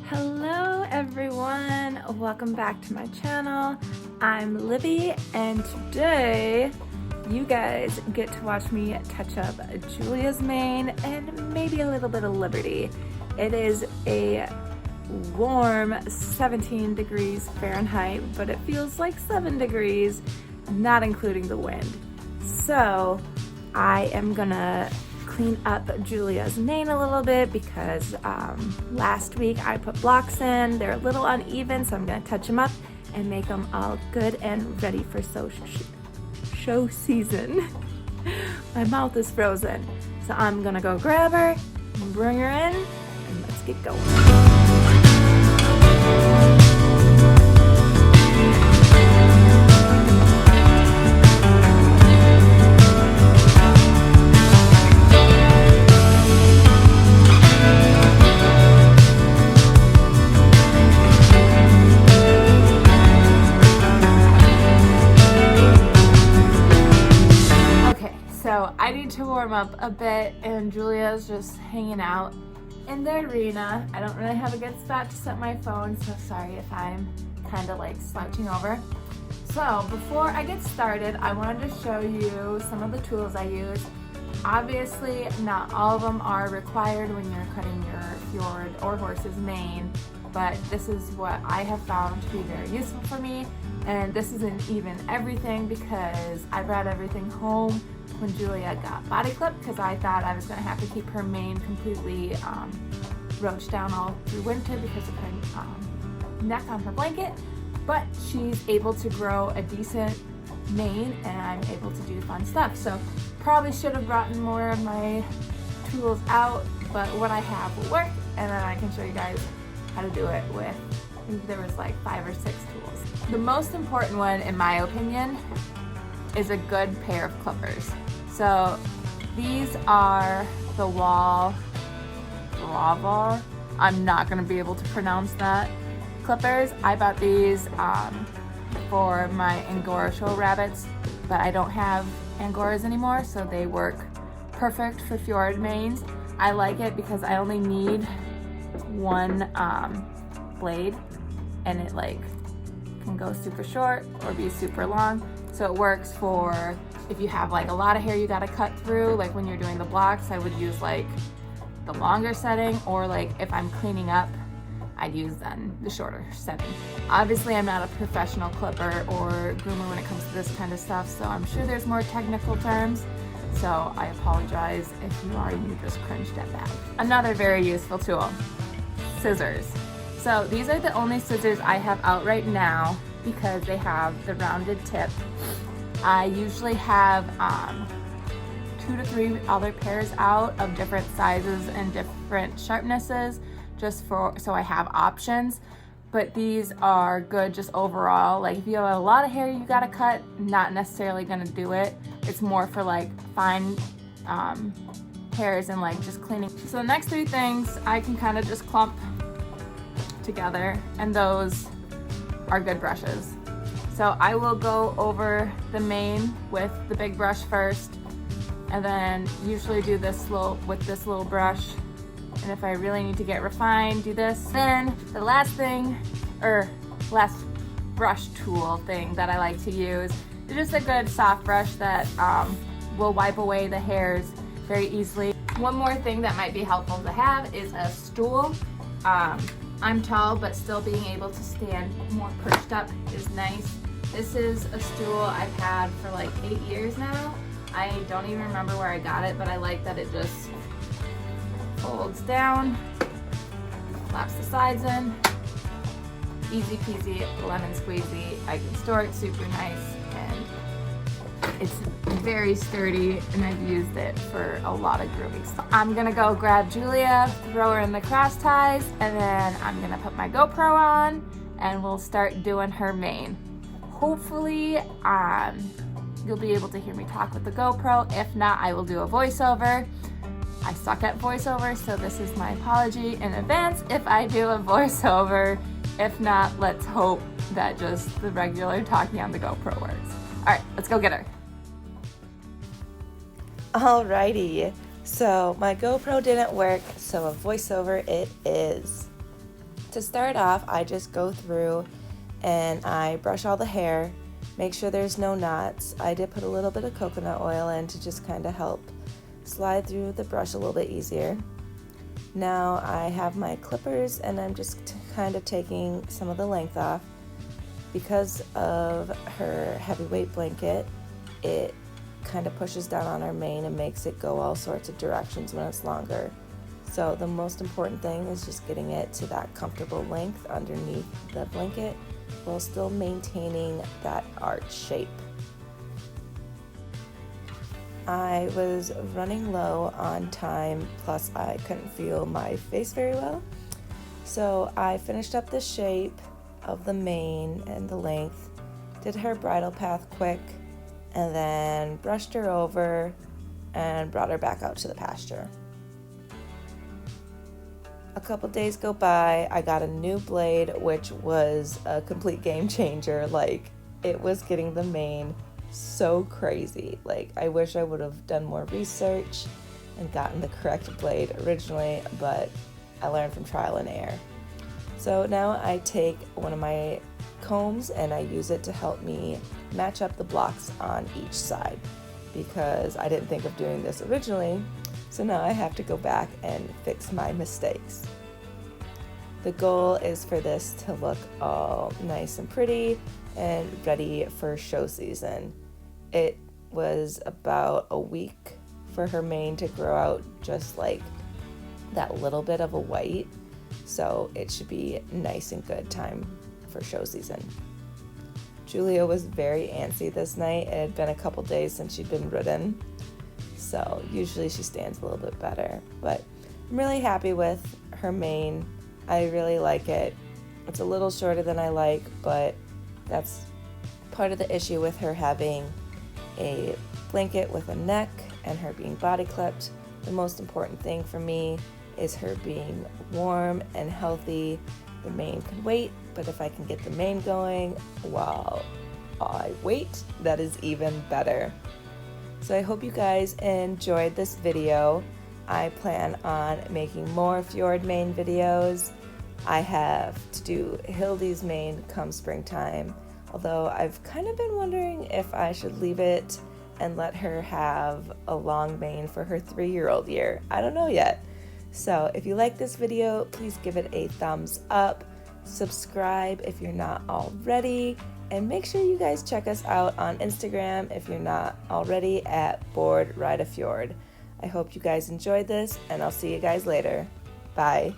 Hello everyone, welcome back to my channel. I'm Livvy and today you guys get to watch me touch up Julia's mane and maybe a little bit of Liberty. It is a warm 17 degrees Fahrenheit, but it feels like 7 degrees, not including the wind. So I am gonna clean up Julia's mane a little bit because last week I put blocks in. They're a little uneven, so I'm gonna touch them up and make them all good and ready for show season. My mouth is frozen. So I'm gonna go grab her and bring her in and let's get going. So I need to warm up a bit and Julia's just hanging out in the arena. I don't really have a good spot to set my phone, so sorry if I'm kind of like slouching over. So before I get started, I wanted to show you some of the tools I use. Obviously, not all of them are required when you're cutting your fjord or horse's mane, but this is what I have found to be very useful for me. And this isn't even everything because I brought everything home when Julia got body clipped because I thought I was going to have to keep her mane completely roached down all through winter because of her neck on her blanket. But she's able to grow a decent mane and I'm able to do fun stuff. So probably should have brought more of my tools out, but what I have will work, and then I can show you guys how to do it with, I think there was like 5 or 6 tools. The most important one, in my opinion, is a good pair of clippers. So these are the Wall Bravo. I'm not going to be able to pronounce that clippers. I bought these for my Angora show rabbits, but I don't have Angoras anymore, so they work perfect for fjord manes. I like it because I only need one blade, and it like can go super short or be super long. So it works for if you have like a lot of hair you gotta cut through, like when you're doing the blocks, I would use like the longer setting, or like if I'm cleaning up, I'd use then the shorter setting. Obviously, I'm not a professional clipper or groomer when it comes to this kind of stuff, so I'm sure there's more technical terms. So I apologize if you are, you just cringed at that. Another very useful tool, scissors. So these are the only scissors I have out right now because they have the rounded tip. I usually have 2 to 3 other pairs out of different sizes and different sharpnesses, just so I have options. But these are good just overall. Like if you have a lot of hair you gotta cut, not necessarily gonna do it. It's more for like fine hairs and like just cleaning. So the next 3 things I can kind of just clump together, and those are good brushes. So I will go over the mane with the big brush first, and then usually do this with this little brush. And if I really need to get refined, do this. Then the last thing, or last brush tool thing that I like to use is just a good soft brush that will wipe away the hairs very easily. One more thing that might be helpful to have is a stool. I'm tall, but still being able to stand more perched up is nice. This is a stool I've had for like 8 years now. I don't even remember where I got it, but I like that it just folds down, flaps the sides in, easy peasy, lemon squeezy. I can store it super nice, and it's very sturdy, and I've used it for a lot of grooming stuff. I'm gonna go grab Julia, throw her in the cross ties, and then I'm gonna put my GoPro on and we'll start doing her mane. Hopefully you'll be able to hear me talk with the GoPro. If not, I will do a voiceover. I suck at voiceover, so this is my apology in advance if I do a voiceover. If not, let's hope that just the regular talking on the GoPro works. All right, let's go get her. Alrighty, so my GoPro didn't work, so a voiceover it is. To start off, I just go through and I brush all the hair, make sure there's no knots. I did put a little bit of coconut oil in to just kind of help slide through the brush a little bit easier. Now I have my clippers and I'm just kind of taking some of the length off. Because of her heavyweight blanket, it kind of pushes down on her mane and makes it go all sorts of directions when it's longer. So the most important thing is just getting it to that comfortable length underneath the blanket while still maintaining that arch shape. I was running low on time, plus I couldn't feel my face very well. So I finished up the shape of the mane and the length, did her bridle path quick, and then brushed her over and brought her back out to the pasture. A couple days go by, I got a new blade, which was a complete game changer. Like, it was getting the mane so crazy. Like, I wish I would have done more research and gotten the correct blade originally, but I learned from trial and error. So now I take one of my combs and I use it to help me match up the blocks on each side, because I didn't think of doing this originally, so now I have to go back and fix my mistakes. The goal is for this to look all nice and pretty and ready for show season. It was about a week for her mane to grow out just like that little bit of a white. So it should be nice and good time for show season. Julia was very antsy this night. It had been a couple days since she'd been ridden, so usually she stands a little bit better. But I'm really happy with her mane. I really like it. It's a little shorter than I like, but that's part of the issue with her having a blanket with a neck and her being body clipped. The most important thing for me is her being warm and healthy. The mane can wait, but if I can get the mane going while I wait, that is even better. So I hope you guys enjoyed this video. I plan on making more fjord mane videos. I have to do Hildy's mane come springtime, although I've kind of been wondering if I should leave it and let her have a long mane for her 3-year-old year. I don't know yet. So if you like this video, please give it a thumbs up, subscribe if you're not already, and make sure you guys check us out on Instagram if you're not already at Board Ride a Fjord. I hope you guys enjoyed this, and I'll see you guys later. Bye.